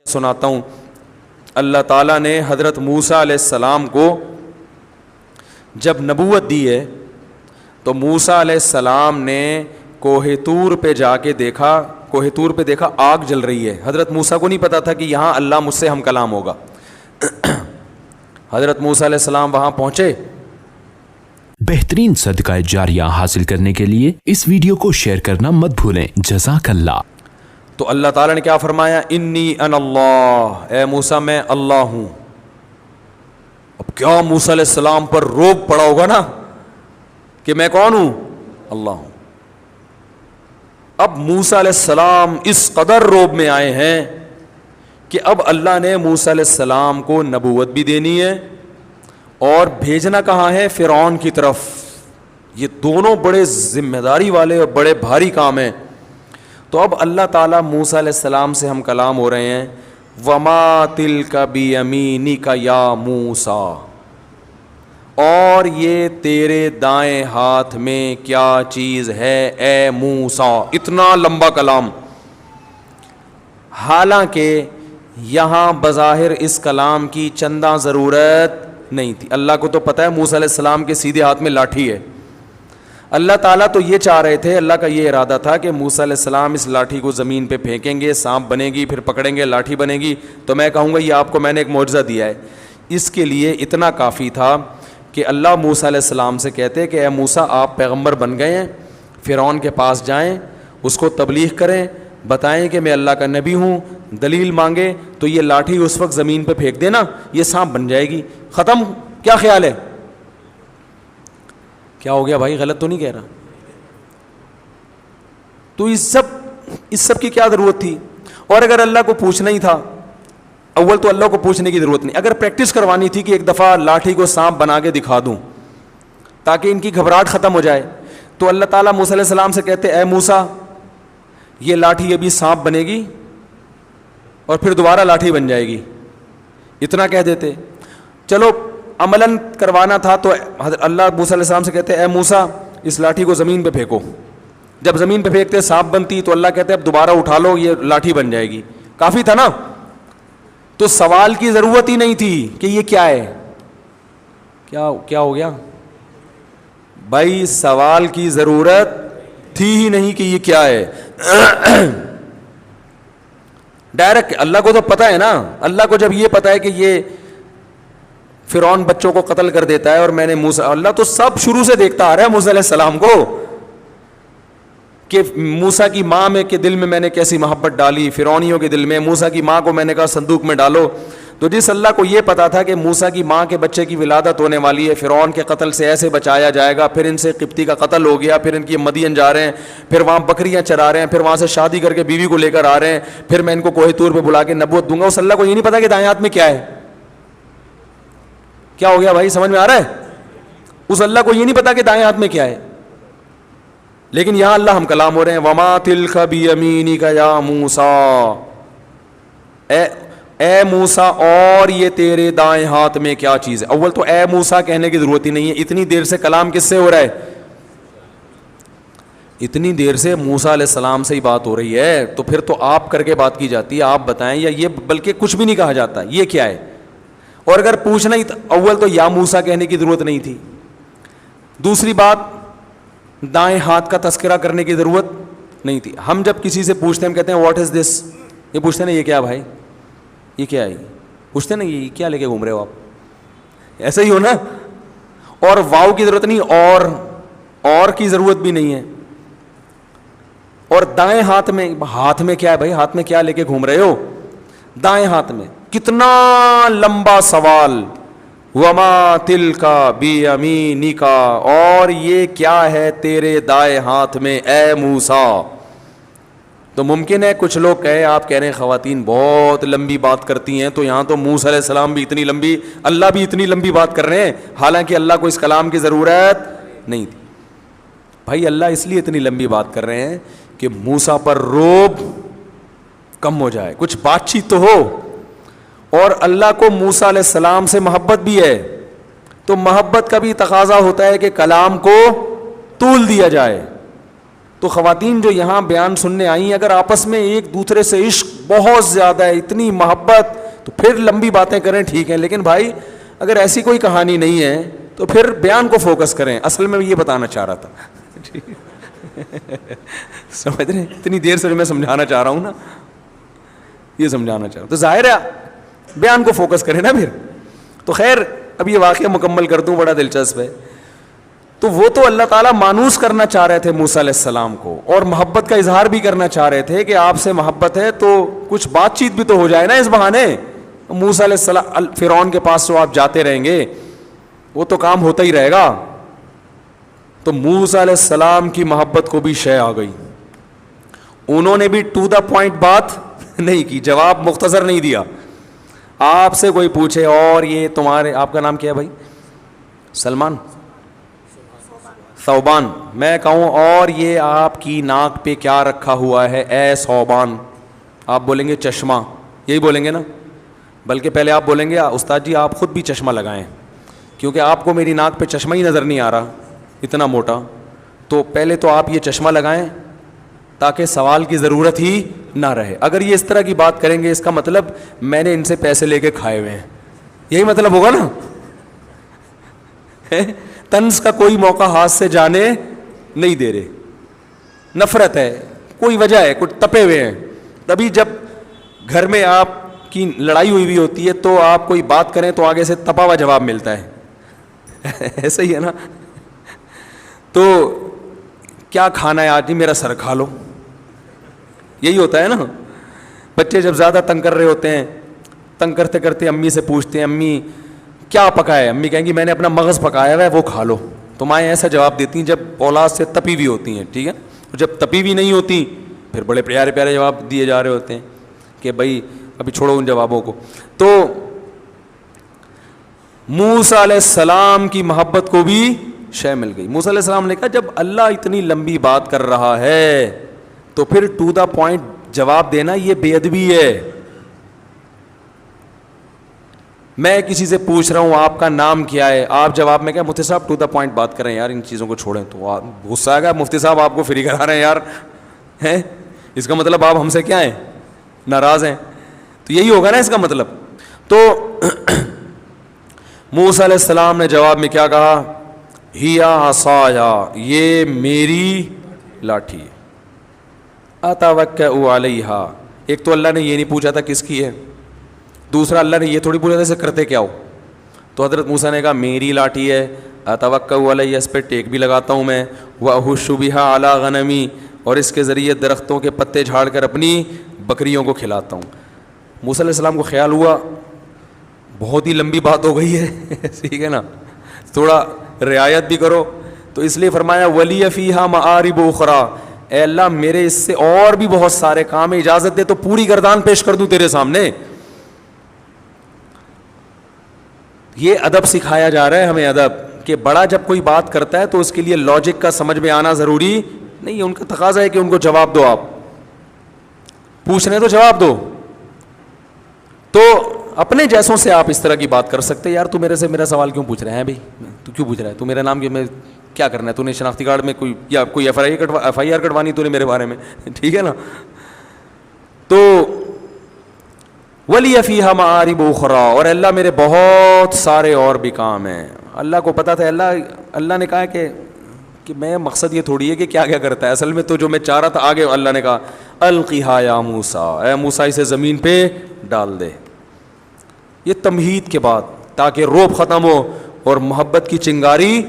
سناتا ہوں. اللہ تعالیٰ نے حضرت موسیٰ علیہ السلام کو جب نبوت دی ہے تو موسیٰ علیہ السلام نے کوہ طور پہ جا کے دیکھا, کوہ طور پہ دیکھا آگ جل رہی ہے. حضرت موسیٰ کو نہیں پتا تھا کہ یہاں اللہ مجھ سے ہم کلام ہوگا. حضرت موسیٰ علیہ السلام وہاں پہنچے. بہترین صدقہ جاریہ حاصل کرنے کے لیے اس ویڈیو کو شیئر کرنا مت بھولیں. جزاک اللہ. تو اللہ تعالیٰ نے کیا فرمایا, انی انا اللہ, اے موسیٰ میں اللہ ہوں. اب کیا موسیٰ علیہ السلام پر روب پڑا ہوگا نا کہ میں کون ہوں, اللہ ہوں. اب موسیٰ علیہ السلام اس قدر روب میں آئے ہیں کہ اب اللہ نے موسیٰ علیہ السلام کو نبوت بھی دینی ہے اور بھیجنا کہاں ہے, فرعون کی طرف. یہ دونوں بڑے ذمہ داری والے اور بڑے بھاری کام ہیں. تو اب اللہ تعالیٰ موسیٰ علیہ السلام سے ہم کلام ہو رہے ہیں, وما تلک بیمینک یا موسیٰ, اور یہ تیرے دائیں ہاتھ میں کیا چیز ہے اے موسیٰ. اتنا لمبا کلام. حالانکہ یہاں بظاہر اس کلام کی چنداں ضرورت نہیں تھی. اللہ کو تو پتہ ہے موسیٰ علیہ السلام کے سیدھے ہاتھ میں لاٹھی ہے. اللہ تعالیٰ تو یہ چاہ رہے تھے, اللہ کا یہ ارادہ تھا کہ موسیٰ علیہ السلام اس لاٹھی کو زمین پہ پھینکیں گے, سانپ بنے گی, پھر پکڑیں گے, لاٹھی بنے گی, تو میں کہوں گا یہ آپ کو میں نے ایک معجزہ دیا ہے. اس کے لیے اتنا کافی تھا کہ اللہ موسیٰ علیہ السلام سے کہتے کہ اے موسیٰ آپ پیغمبر بن گئے ہیں, فرعون کے پاس جائیں, اس کو تبلیغ کریں, بتائیں کہ میں اللہ کا نبی ہوں, دلیل مانگے تو یہ لاٹھی اس وقت زمین پہ پھینک دینا, یہ سانپ بن جائے گی, ختم. کیا خیال ہے؟ کیا ہو گیا بھائی, غلط تو نہیں کہہ رہا؟ تو اس سب کی کیا ضرورت تھی؟ اور اگر اللہ کو پوچھنا ہی تھا, اول تو اللہ کو پوچھنے کی ضرورت نہیں, اگر پریکٹس کروانی تھی کہ ایک دفعہ لاٹھی کو سانپ بنا کے دکھا دوں تاکہ ان کی گھبراہٹ ختم ہو جائے, تو اللہ تعالیٰ موسیٰ علیہ السلام سے کہتے اے موسیٰ یہ لاٹھی ابھی سانپ بنے گی اور پھر دوبارہ لاٹھی بن جائے گی, اتنا کہہ دیتے. چلو عملاً کروانا تھا تو اللہ موسیٰ علیہ السلام سے کہتے اے موسیٰ اس لاٹھی کو زمین پہ پھینکو. جب زمین پہ پھینکتے سانپ بنتی تو اللہ کہتے اب دوبارہ اٹھا لو, یہ لاٹھی بن جائے گی. کافی تھا نا. تو سوال کی ضرورت ہی نہیں تھی کہ یہ کیا ہے. کیا ہو گیا بھائی, سوال کی ضرورت تھی ہی نہیں کہ یہ کیا ہے. ڈائریکٹ اللہ کو تو پتہ ہے نا. اللہ کو جب یہ پتہ ہے کہ یہ فرعون بچوں کو قتل کر دیتا ہے اور میں نے موسیٰ, اللہ تو سب شروع سے دیکھتا آ رہا ہے موسیٰ علیہ السلام کو کہ موسیٰ کی ماں میں کے دل میں نے کیسی محبت ڈالی, فرعونیوں کے دل میں. موسیٰ کی ماں کو میں نے کہا صندوق میں ڈالو. تو جس اللہ کو یہ پتا تھا کہ موسیٰ کی ماں کے بچے کی ولادت ہونے والی ہے, فرعون کے قتل سے ایسے بچایا جائے گا, پھر ان سے قبطی کا قتل ہو گیا, پھر ان کی مدین جا رہے ہیں, پھر وہاں بکریاں چرا رہے ہیں, پھر وہاں سے شادی کر کے بیوی کو لے کر آ رہے ہیں, پھر میں ان کو کوہ طور پہ بلا کے نبوت دوں گا. اس اللہ کو یہ نہیں پتا کہ دائیں ہاتھ میں کیا ہے. کیا ہو گیا بھائی, سمجھ میں آ رہا ہے؟ اس اللہ کو یہ نہیں پتا کہ دائیں ہاتھ میں کیا ہے. لیکن یہاں اللہ ہم کلام ہو رہے ہیں, وما تلک بیمینک یا موسیٰ, اے موسیٰ اور یہ تیرے دائیں ہاتھ میں کیا چیز ہے. اول تو اے موسیٰ کہنے کی ضرورت ہی نہیں ہے. اتنی دیر سے کلام کس سے ہو رہا ہے؟ اتنی دیر سے موسیٰ علیہ السلام سے ہی بات ہو رہی ہے, تو پھر تو آپ کر کے بات کی جاتی ہے, آپ بتائیں, یا یہ بلکہ کچھ بھی نہیں کہا جاتا یہ کیا ہے. اور اگر پوچھنا ہی اول تو یا موسیٰ کہنے کی ضرورت نہیں تھی. دوسری بات, دائیں ہاتھ کا تذکرہ کرنے کی ضرورت نہیں تھی. ہم جب کسی سے پوچھتے ہیں ہم کہتے ہیں واٹ از دس, یہ پوچھتے ہیں نا یہ کیا بھائی, یہ کیا ہے, پوچھتے ہیں نا یہ کیا لے کے گھوم رہے ہو آپ, ایسا ہی ہو نا. اور واو کی ضرورت نہیں, اور کی ضرورت بھی نہیں ہے. اور دائیں ہاتھ میں کیا ہے بھائی, ہاتھ میں کیا لے کے گھوم رہے ہو دائیں ہاتھ میں. کتنا لمبا سوال, وما تلک بیمینک, اور یہ کیا ہے تیرے دائیں ہاتھ میں اے موسیٰ. تو ممکن ہے کچھ لوگ کہے, آپ کہہ رہے ہیں خواتین بہت لمبی بات کرتی ہیں, تو یہاں تو موسیٰ علیہ السلام بھی اتنی لمبی, اللہ بھی اتنی لمبی بات کر رہے ہیں, حالانکہ اللہ کو اس کلام کی ضرورت نہیں تھی. بھائی اللہ اس لیے اتنی لمبی بات کر رہے ہیں کہ موسیٰ پر روب کم ہو جائے, کچھ بات چیت تو ہو. اور اللہ کو موسیٰ علیہ السلام سے محبت بھی ہے, تو محبت کا بھی تقاضا ہوتا ہے کہ کلام کو طول دیا جائے. تو خواتین جو یہاں بیان سننے آئی ہیں, اگر آپس میں ایک دوسرے سے عشق بہت زیادہ ہے, اتنی محبت, تو پھر لمبی باتیں کریں ٹھیک ہے, لیکن بھائی اگر ایسی کوئی کہانی نہیں ہے تو پھر بیان کو فوکس کریں. اصل میں یہ بتانا چاہ رہا تھا سمجھ رہے ہیں, اتنی دیر سے میں سمجھانا چاہ رہا ہوں نا, یہ سمجھانا چاہ رہا ہوں, تو ظاہر ہے بیان کو فوکس کریں نا پھر. تو خیر اب یہ واقعہ مکمل کر دوں, بڑا دلچسپ ہے. تو وہ تو اللہ تعالیٰ مانوس کرنا چاہ رہے تھے موسیٰ علیہ السلام کو, اور محبت کا اظہار بھی کرنا چاہ رہے تھے کہ آپ سے محبت ہے تو کچھ بات چیت بھی تو ہو جائے نا اس بہانے. موسیٰ علیہ السلام فرعون کے پاس تو آپ جاتے رہیں گے, وہ تو کام ہوتا ہی رہے گا. تو موسیٰ علیہ السلام کی محبت کو بھی شے آ گئی, انہوں نے بھی ٹو دا پوائنٹ بات نہیں کی, جواب مختصر نہیں دیا. آپ سے کوئی پوچھے اور یہ تمہارے, آپ کا نام کیا ہے بھائی؟ سلمان, ثوبان, میں کہوں اور یہ آپ کی ناک پہ کیا رکھا ہوا ہے اے ثوبان, آپ بولیں گے چشمہ, یہی بولیں گے نا, بلکہ پہلے آپ بولیں گے استاد جی آپ خود بھی چشمہ لگائیں, کیونکہ آپ کو میری ناک پہ چشمہ ہی نظر نہیں آ رہا اتنا موٹا, تو پہلے تو آپ یہ چشمہ لگائیں تاکہ سوال کی ضرورت ہی نہ رہے. اگر یہ اس طرح کی بات کریں گے اس کا مطلب میں نے ان سے پیسے لے کے کھائے ہوئے ہیں, یہی مطلب ہوگا نا. طنز کا کوئی موقع ہاتھ سے جانے نہیں دے رہے, نفرت ہے, کوئی وجہ ہے, کچھ تپے ہوئے ہیں. تبھی جب گھر میں آپ کی لڑائی ہوئی ہوتی ہے تو آپ کوئی بات کریں تو آگے سے تپا ہوا جواب ملتا ہے, ایسا ہی ہے نا. تو کیا کھانا ہے آج؟ جی میرا سر کھا لو, یہی ہوتا ہے نا. بچے جب زیادہ تنگ کر رہے ہوتے ہیں, تنگ کرتے کرتے امی سے پوچھتے ہیں امی کیا پکایا ہے, امی کہیں گی میں نے اپنا مغز پکایا ہوا ہے وہ کھا لو. تو مائیں ایسا جواب دیتی ہیں جب اولاد سے تپی ہوئی ہوتی ہیں, ٹھیک ہے. جب تپی ہوئی نہیں ہوتی پھر بڑے پیارے پیارے جواب دیے جا رہے ہوتے ہیں کہ بھائی ابھی چھوڑو ان جوابوں کو. تو موسیٰ علیہ السلام کی محبت کو بھی شے مل گئی. موسیٰ علیہ السلام نے کہا جب اللہ اتنی لمبی بات کر رہا ہے تو پھر ٹو دا پوائنٹ جواب دینا یہ بے ادبی ہے. میں کسی سے پوچھ رہا ہوں آپ کا نام کیا ہے, آپ جواب میں کیا مفتی صاحب ٹو دا پوائنٹ بات کریں یار, ان چیزوں کو چھوڑیں. تو غصہ آئے گا مفتی صاحب آپ کو فری کرا رہے ہیں یار, ہیں اس کا مطلب آپ ہم سے کیا ہیں, ناراض ہیں. تو یہی ہوگا نا اس کا مطلب. تو موسیٰ علیہ السلام نے جواب میں کیا کہا, ہیا عصایا, یہ میری لاٹھی ہے, اتوکئ علیہا. ایک تو اللہ نے یہ نہیں پوچھا تھا کس کی ہے, دوسرا اللہ نے یہ تھوڑی پوچھا تھا اسے کرتے کیا ہو. تو حضرت موسیٰ نے کہا میری لاٹھی ہے, اتوکئ علیہ, اس پہ ٹیک بھی لگاتا ہوں میں, واہش بہا علی غنمی, اور اس کے ذریعے درختوں کے پتے جھاڑ کر اپنی بکریوں کو کھلاتا ہوں. موسیٰ علیہ السلام کو خیال ہوا بہت ہی لمبی بات ہو گئی ہے, ٹھیک ہے نا, تھوڑا رعایت بھی کرو. تو اس لیے فرمایا ولی فیہا معارب اخری, اے اللہ میرے اس سے اور بھی بہت سارے کام ہیں, اجازت دے تو پوری گردان پیش کر دوں تیرے سامنے. یہ ادب سکھایا جا رہا ہے ہمیں, ادب کہ بڑا جب کوئی بات کرتا ہے تو اس کے لیے لاجک کا سمجھ میں آنا ضروری نہیں ہے. ان کا تقاضا ہے کہ ان کو جواب دو, آپ پوچھ رہے تو جواب دو. تو اپنے جیسوں سے آپ اس طرح کی بات کر سکتے, یار تو میرے سے میرا سوال کیوں پوچھ رہے ہیں بھائی, تو کیوں پوچھ رہا ہے, تو میرا نام کیا کرنا ہے, تو نے شناختی کارڈ میں کوئی یا کوئی ایف آئی آر کٹوانی تو نے میرے بارے میں, ٹھیک ہے نا. تو ولی فیہا معارب اخری, اور اللہ میرے بہت سارے اور بھی کام ہیں. اللہ کو پتا تھا, اللہ نے کہا کہ میں مقصد یہ تھوڑی ہے کہ کیا کیا کرتا ہے, اصل میں تو جو میں چاہ رہا تھا آگے اللہ نے کہا القیہا یا موسیٰ, اے موسیٰ اسے زمین پہ ڈال دے. یہ تمہید کے بعد تاکہ روب ختم ہو اور محبت کی چنگاری